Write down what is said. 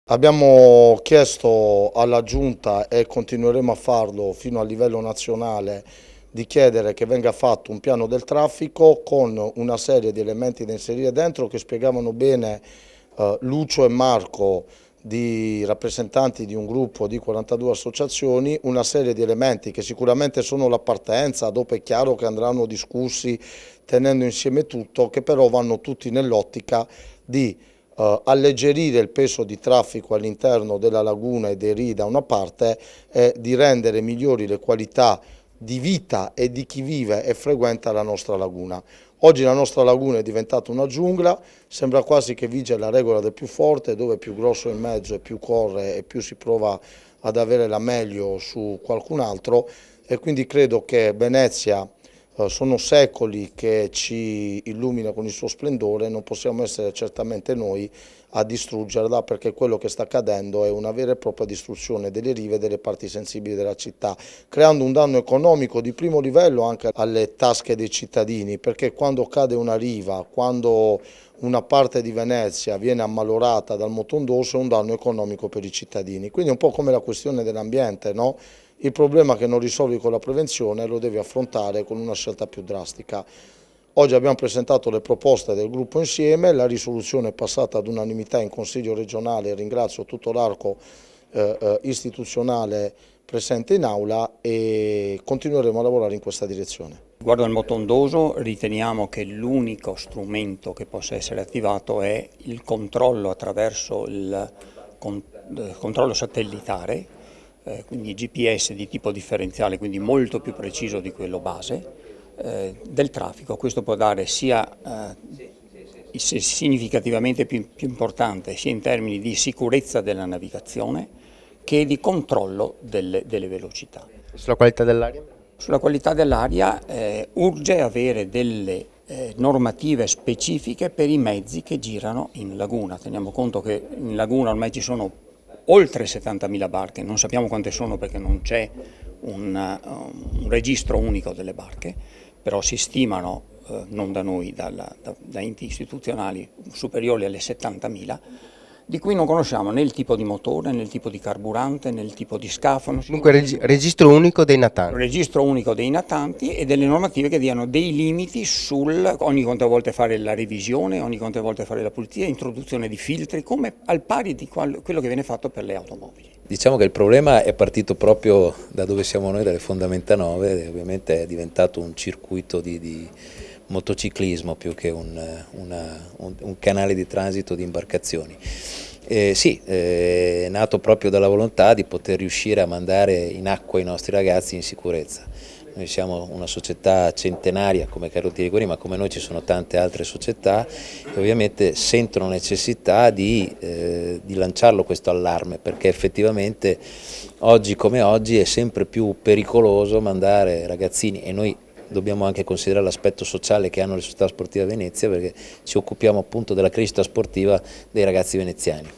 Abbiamo chiesto alla Giunta e continueremo a farlo fino a livello nazionale di chiedere che venga fatto un piano del traffico con una serie di elementi da inserire dentro che spiegavano bene Lucio e Marco, di rappresentanti di un gruppo di 42 associazioni, una serie di elementi che sicuramente sono la partenza, dopo è chiaro che andranno discussi tenendo insieme tutto, che però vanno tutti nell'ottica di alleggerire il peso di traffico all'interno della laguna e dei Ri da una parte e di rendere migliori le qualità di vita e di chi vive e frequenta la nostra laguna. Oggi la nostra laguna è diventata una giungla, sembra quasi che vige la regola del più forte, dove più grosso è in mezzo e più corre e più si prova ad avere la meglio su qualcun altro, e quindi credo che Venezia sono secoli che ci illumina con il suo splendore, non possiamo essere certamente noi a distruggerla, perché quello che sta accadendo è una vera e propria distruzione delle rive e delle parti sensibili della città, creando un danno economico di primo livello anche alle tasche dei cittadini, perché quando cade una riva, quando una parte di Venezia viene ammalorata dal motondoso, è un danno economico per i cittadini. Quindi è un po' come la questione dell'ambiente, no? Il problema che non risolvi con la prevenzione lo devi affrontare con una scelta più drastica. Oggi abbiamo presentato le proposte del gruppo insieme, la risoluzione è passata ad unanimità in Consiglio regionale, ringrazio tutto l'arco istituzionale presente in aula e continueremo a lavorare in questa direzione. Riguardo al motondoso, riteniamo che l'unico strumento che possa essere attivato è il controllo attraverso il controllo satellitare, quindi GPS di tipo differenziale, quindi molto più preciso di quello base, del traffico. Questo può dare sia significativamente più importante sia in termini di sicurezza della navigazione che di controllo delle velocità. Sulla qualità dell'aria? Sulla qualità dell'aria urge avere delle normative specifiche per i mezzi che girano in laguna. Teniamo conto che in laguna ormai ci sono oltre 70.000 barche, non sappiamo quante sono perché non c'è un registro unico delle barche, però si stimano, non da noi, da enti istituzionali, superiori alle 70.000, di cui non conosciamo né il tipo di motore, né il tipo di carburante, né il tipo di scafo. Dunque registro unico dei natanti. Registro unico dei natanti e delle normative che diano dei limiti ogni quante volte fare la revisione, ogni quante volte fare la pulizia, introduzione di filtri, come al pari di quello che viene fatto per le automobili. Diciamo che il problema è partito proprio da dove siamo noi, dalle fondamenta 9, e ovviamente è diventato un circuito di motociclismo più che un canale di transito di imbarcazioni. Sì, è nato proprio dalla volontà di poter riuscire a mandare in acqua i nostri ragazzi in sicurezza. Noi siamo una società centenaria come Carlotti Liguri, ma come noi ci sono tante altre società che ovviamente sentono necessità di lanciarlo questo allarme, perché effettivamente oggi come oggi è sempre più pericoloso mandare ragazzini, e noi dobbiamo anche considerare l'aspetto sociale che hanno le società sportive a Venezia, perché ci occupiamo appunto della crescita sportiva dei ragazzi veneziani.